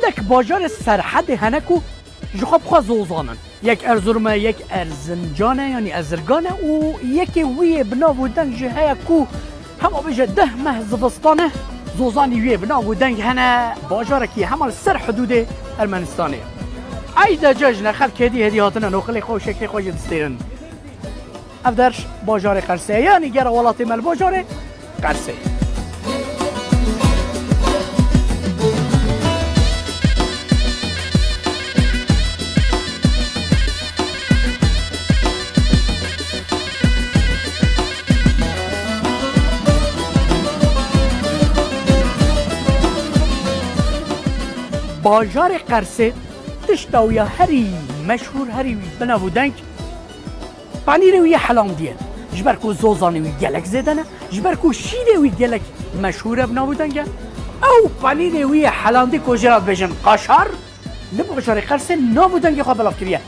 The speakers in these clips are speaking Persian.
گلک باجار سرحد هنکو جخاب خواه زوزانن یک ارزرمه یک ارزنجانه یعنی ازرگانه و یکی وی بنا و دنگ جهه کو همه بجه 10 ماه زبستانه زوزانی وی بنا و دنگ هنه باجاره که همه سر حدود ارمنستانه ای دا ججنه خلق هدی هدی هاتنه نوخلی خواه شکلی خواه جدستیرن افدرش باجار قرسه یعنی گر ولاتی مل باجار قرسه باجار قرسه تشتاویا هری مشهور هری بنابودنگ پنیر وی حلام دیه جبرکو زوزانی وی گلک زدنه جبرکو شیره وی گلک مشهوره بنابودنگه او پنیر وی حلام دی کجرات بجن قشار لباجار قرسه نابودنگه خواه بلاف کریه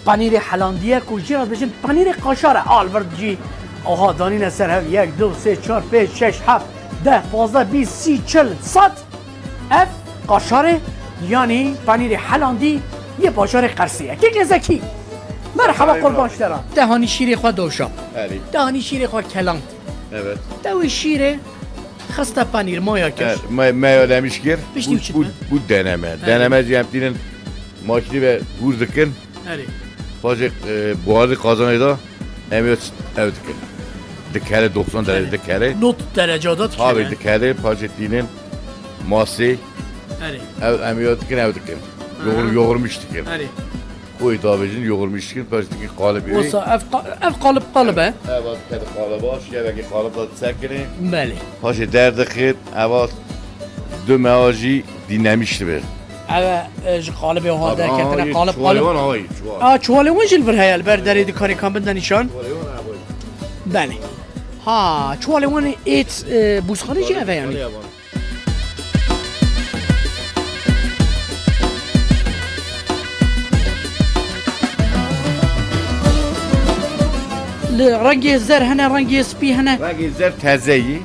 پنیر حلام دیه کجرات بجن پنیر قشاره آلورد جی آها دانین سر هم 1 2 3 4 5 6 7 10 15 20 30 40 100 اف قشاره یعنی پنیر حلاندی یه باجار قرسیه که زکی مرحبا قربان شدرا دهانی شیره خواه دوشا دهانی شیره خواه کلان Evet. دوی شیره خسته پنیر مایا کش Maya demiş ki Pişti uçurtma. bu deneme. Deneme cemtinin makini ve vurdukken اری bazı buharı kazanıyla emiyot evdikken. Dikere 90 derece dikere. نوت درجادات که Abi dikere pajetliğinin masi اری emiyotken evdikken. Yoğurmuştukken. اری Koy tabicin yoğurmuştukken pajetliğin kalıbı. وصا اف قالب قالبه Evet kedi kalıbı var. Şeveki kalıbı sekini. بله Paşa derdi ki evet dömeaji dinlemişti be. اوه قالب هذا كتنا قالب Çuvalı قالب var çuval. چواله وجه الفرهاي البردري دي كاري كان بدنا نشان بله ها چواله وان ايت بوسخانه جي اوه يعني رنگی زر هنه رنگی سپی هنه Rengi izler tezeyi.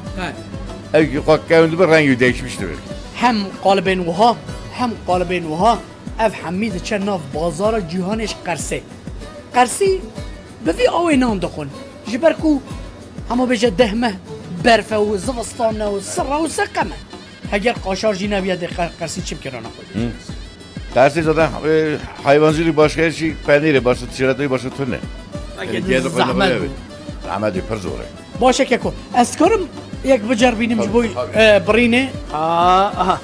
Evki kakkavundu bir rengi değişmişti be. هم قالبين وها هم قالبين وها اف حميد چناف بازار جهانش قرسي قرسي بفي اوي نام دخون جبركو همو بيجا دهمه برفه و زفستانه و سره و سقمه هگر قاشار جينا بياد قرسي چي بكرانا خود Tersi zaten hayvancılık başka her şey peniri başka ticareti başka türlü. زحمت Zahmet yapar zor. باشه كيكو اسكرم يك بجر بيني مجبوي بريني اها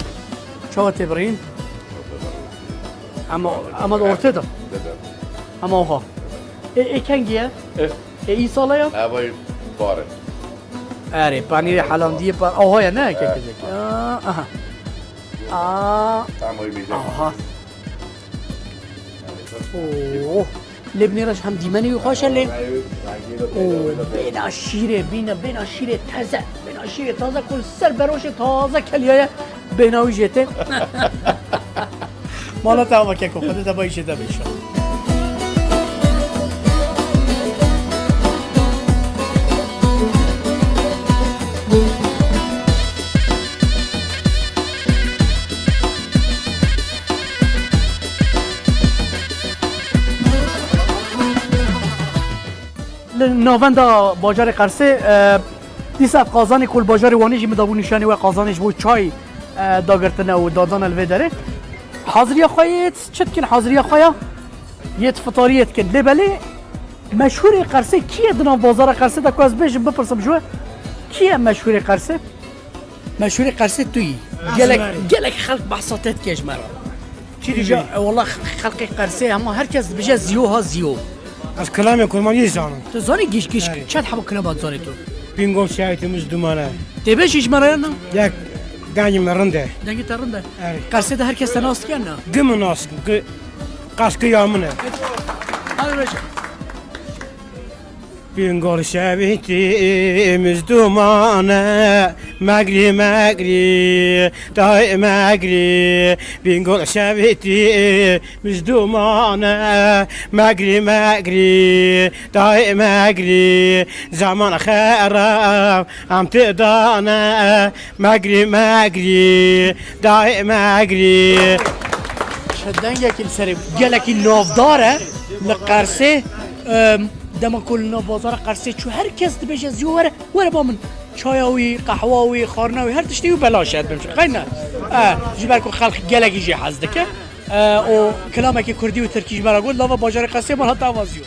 شو تبرين اما دورته ده اما oha كان جيه اي ساله يا Abi bari. اري بانير حلانديه بار اوها يا نه كيك اها Tam oy bir. اها اوه لبني رش هم ديماني وخاش اللي بينا شيره بينا شيره تازه بينا شيره تازه كل سر بروش تازه كليه بينا وجهته مالا تمام كيكو خدت بايشه ده بيشه نووندا باجار قرسه دیسا قازان کل باجار وانیجی مدابو نشانی و قازانش بود چای داگرتنه و دادان الوی داره حاضری خواهید چت کن حاضری خواه یه فطاریت کن لبله مشهور قرسه کیه دنام بازار قرسه دا که از بیشم بپرسم جوه کیه مشهور قرسه؟ مشهور قرسه توی گلک خلق بحثاتت کش مرا چی والله خلق قرسه اما هر کس بجه زیو ها زیو از کلام کرمانی زانم تو زانی گیش چت حبا کنه باید زانی تو بینگو شایتimiz dumana تبه شیش مرا نه یک دنگim rende دنگی ترنده Evet. قرسه ده herkes sana ast gelne gımın askı kaskı yağmını hadi Recep بینگل شویتیمز دومانه مگری مگری دای مگری بینگل شویتیمز دومانه مگری مگری دای مگری زمان خراب ام تدانه مگری مگری دای مگری شدنگێکی سەری گەلێکی ناودارە لە قەرسێ دەما کولنا بازارە قەرسێ چوو هەر کەس دەبێژە زیۆ وەرە با من چایاوی قەحواوی خارناوی هەر تشتی و بەلاشێت بمشە قەینە ji ber ku xelq gelekî jî hez dike û kilamekî Kurdî û Tirkî ji me re got lava bajarê qesê man heta avazî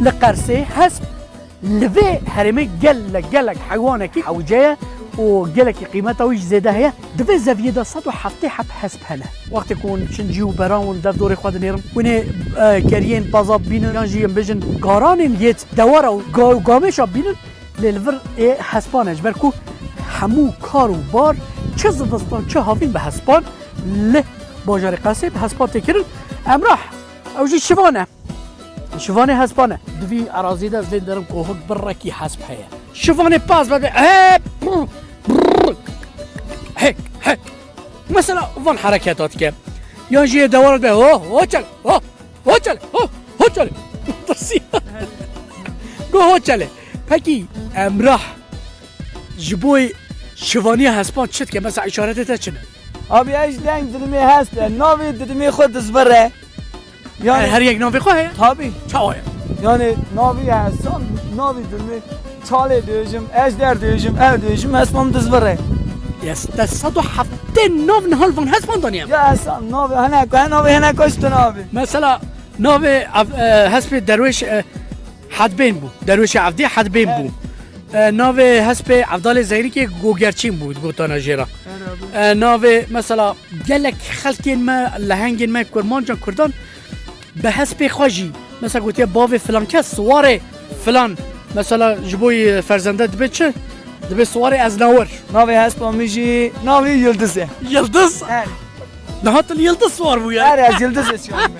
li Qersê hesp li vê herêmê gelek heywanekî hewce û gelekî qîmeta wî jî zêde heye di vê zeviyê de 177 hesp hene. Wextê ku hûn çincî û beran û dev dorê xwe dinêrin hûn ê keriyên paza bînin yan jî yên bijin garanên yêt dewera û gameşa bînin lê li vir ê hespan e ji ber ku hemû kar û bar çi zivistan çi havîn bi hespan li bajarê Qersê bi hespan tê kirin. Emrah ew jî şivan e. شوفاني هسبانه دوی اراضی ده زین درم که هک برکی حسب هیا شوفاني پاس بده هيك مثلا وان حركاتات که یا جی دوار به هو چل هو چل گو هو چله پکی امرح جبوی شوفاني هسبان چت که مثلا اشارت تا چنه آبی ایش دنگ دلمی هست ناوی دلمی خود دزبره یعنی هر یک ناوی خواه تابی چاوه یعنی ناوی هستم ناوی دلمی چاله دیوشم اجدر دیوشم او دیوشم اسمم دزبره یس ده 170 ناو نهال وان هسبان دانیم یا اسم ناوی هنه کشت ناوی مثلا ناو حسب درویش حدبین بود درویش عبدی حدبین بود ناو حسب عبدال زهیری که گوگرچین بود گوتانا جیرا ناو مثلا گلک خلکین ما لهنگین ما کرمانجان کردان به حسب خواجی مثلا گوتیه باو فلان کس سواره فلان مثلا جبوی فرزنده دبه چه؟ دبه سواره از ناور ناوی هستم میشی ناوی یلدزه یلدز؟ نهات یلدز سوار بویا از یلدزه چیانم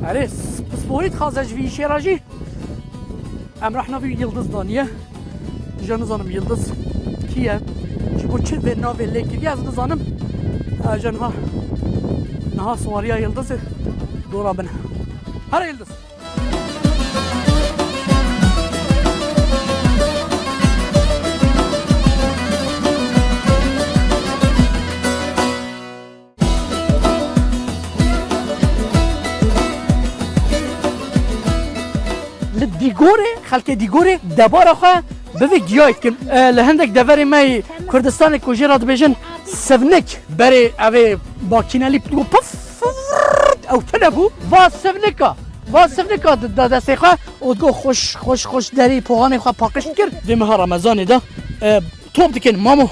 آره سپورید خازج وی شیراجی امرح ناوی یلدز دانیه جان زانم یلدز کیه چی بو چه به ناوی لیکری از نزانم جان ها نها سواریا یلدز دورا بنه هر یلدز دیگوره خلک دیگوره دبار خو به گیایت کن لهندک دور مای کردستان کوجرا دبیجن سفنک بری اوی با کینالی پلو پف او تنبو و سفنکا دسته خو او گو خوش دری پوغان خو پاکش کرد دی ماه رمضان ده توب دکن مامو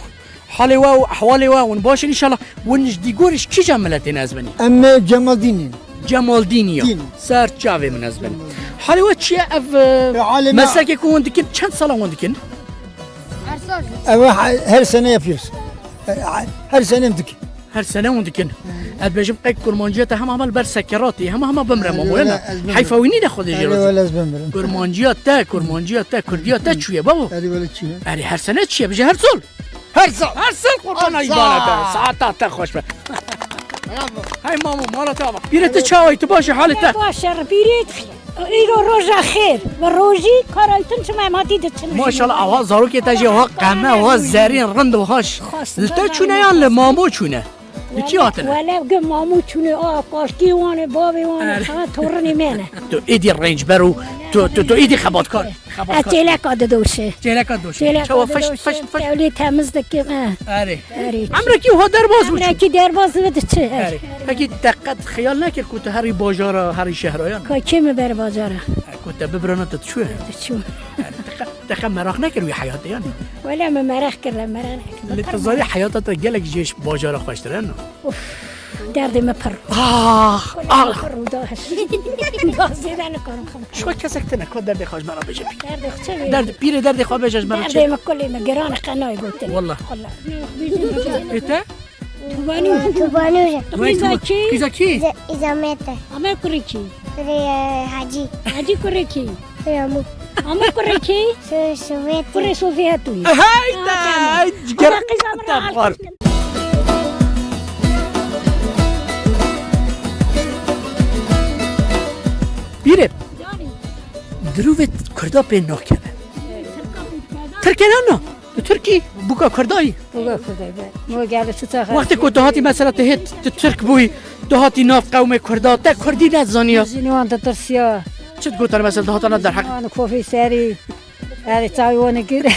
حالی و احوالی و اون باشه ان شاء الله ونج دیگورش کی جملتین از بنی ام جمال دینی سر چاوی من از بنی حالی و چیه اف مسلکی که اون دکن چند سال اون دکن؟ هر سنه yapıyoruz. هر سنه دکن. هر سنه اون دکن. اد بجم قیک کرمانجیات هم عمل بر سکراتی هم بمرم مولانا حیفاوینی نخود جلوز. کرمانجیات تا کردیات تا چیه بابا؟ اری هر سنه چیه بجه هر سال. هر سال قربان ایبانه ساعت تا خوش به. های مامو مالا تا بیرت چای تو باشه حالت باشه بیرت ایرو روزا خیر و روزی کارایتون چه مهماتی دچن ماشاءالله آواز زارو که تاجی ها قمه آواز زرین رند و هاش لتا چونه یا لمامو چونه لکی آتنه ولی بگه مامو چونه کاشکی وانه بابی وانه خواهد تورنی منه تو ایدی رنج برو تو ایدی خباتکار جلک آده دوشه چوا فش اولی تمیز دکیم اره امرکی ها درباز بود امرکی درباز بده چه اره اگه دقت خیال نکر که تو هری باجارا هری شهرایان که کی میبره بازاره که ببرانت چوه دقت مراق نکر وی حیات یعنی ولی من مرخ کردم مرخ لتزاری حیاتت گلک جیش باجار خوشتره نه درد من پر آخ آخ رو داشت گازیده نکنم شو کسک تنکو درد خوش مرا بجه بی درد خچه درد پیر درد خواه بجه مرا درد چه من کلی من گران قنای گوته والله ایتا توبانو توبانوره کیزا کی إزامته اما کری کی سري حاجي حاجی کری کی سريامو اما کری کی سويتي کری صوفیه توی هاي جگر تبخار بیره دروت کردا پی نو کنه ترکی نه ترکی بوکا کردایی بگو خدای مو گله تو تا وقتی که دهاتی مثلا تهت ترک بوی دهاتی ناف قوم کردا تا کردی نزانیا زینوان ترسیا چت گوتن مثلا دهاتانا در حق انا کوفی سری هذه تايوان كده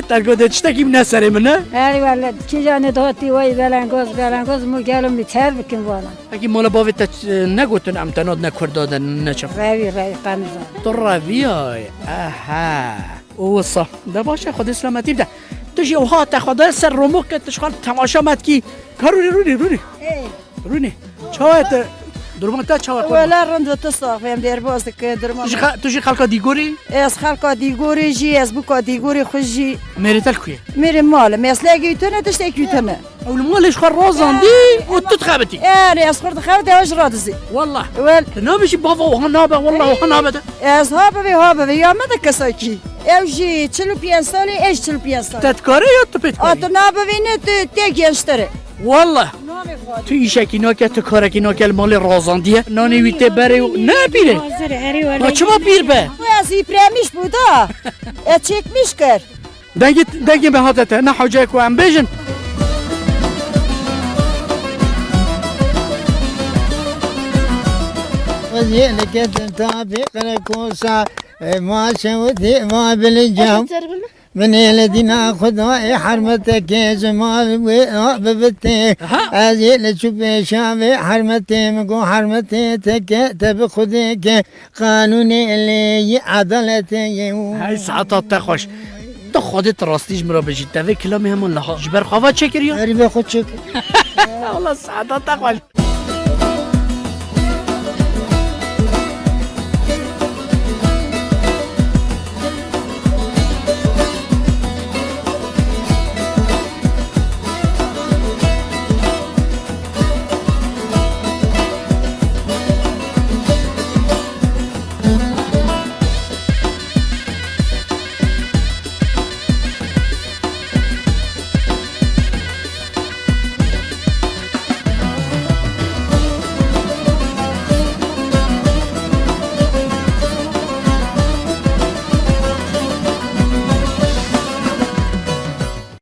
ترگوده چتکی نسره منه هذه ولا كي جاني دوتي وي بلانگوز مو قالوا متهر بكن وانا اگه مالا باوی تا نگوتن امتناد نکردادن نچف راوي قامزا تو رویای اها اوصا ده باشه خود اسلامتی بده تو جی اوها تا خدا سر رومو که تشخال تماشا مد کی رونی چاوت درمان تا چاوت ولا رند تصاق فهم دير بوزك درمان تو جی خلقا دیگوری اس خلقا ديغوري جي اس بوكا ديغوري خجي میری تلکویه ميري مال ما سلاقي يتنا تشتكي يتنا اول مالش خال رازان دی و تو تخبتی انا اصفر خاوتي اش رادزي والله ول نابشی بابا و هنابه والله و هنابه اس هابا يا ما دكساكي او جي تشلو بيانسالي ايش تشلو بيانسالي تتکاره یا تو پیت ات نابا وينه تيجي اشتري والله تو ایشکی ناکه تو کارکی ناکه مال رازاندیه نانی ویته بره و نه بیره ما چما پیر به وازي برامش بودا اتشيكمش كر دنگی به حادته نه حاجه کو هم بیجن وزينك تنتابق لكوسا ما شوتي ما بالجو من الذين خذوا حرمتك جمال وببتي ازيل شوف شافي حرمتي مقو حرمتي تك تبخذك قانوني اللي عدالتي های ساعتات تخوش تو خودت راستیش مرا بجید دوی کلامی همون لها جبر خواه چه کریو؟ غريبه خود شكر والله ساعتات تخوش